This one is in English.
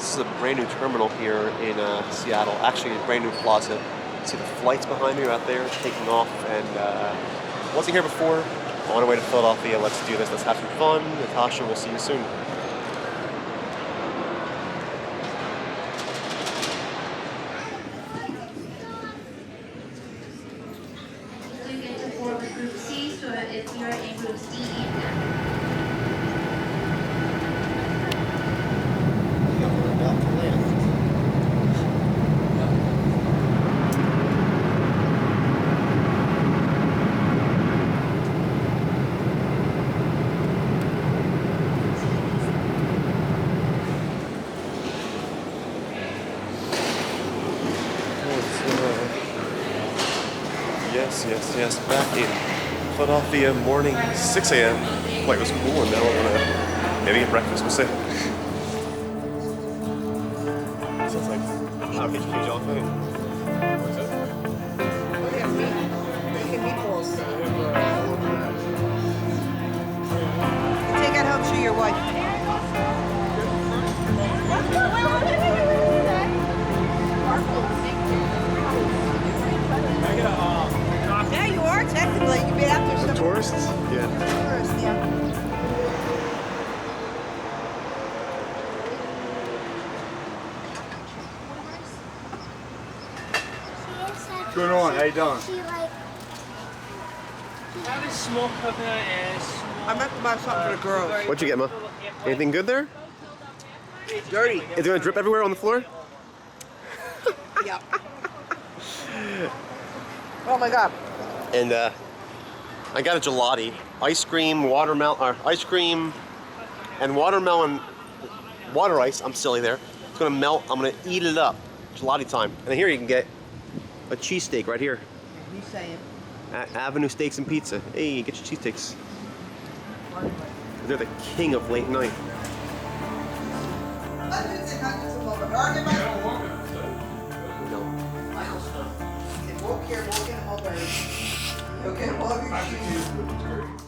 This is a brand new terminal here in Seattle. Actually, a brand new plaza. See the flights behind me right there taking off, and wasn't here before. On our way to Philadelphia. Let's do this. Let's have some fun. Natasha, we'll see you soon. We get to board with Group C, so if you're in Group C, Yes. Back in Philadelphia morning, 6 a.m. Flight was cool, and now we're gonna maybe get breakfast. We'll see. Sounds like huge elephant. What's that? Look at me. Look at meatballs. Take that home, show your wife. Yeah, you are technically. You'd be after some Tourists? Yeah. tourists, yeah. What's going on? How you doing? Have a small coconut and I meant to buy something for the girls. What'd you get, Ma? Anything good there? Dirty. Is it gonna drip everywhere on the floor? Yeah. Oh my God. And I got a gelati, ice cream, ice cream, and watermelon water ice. I'm silly there. It's gonna melt. I'm gonna eat it up. Gelati time. And here you can get a cheesesteak right here. He's saying. At Avenue Steaks and Pizza. Hey, get your cheesesteaks. They're the king of late night. Walk here, walk in Mulberry. Okay, walk in.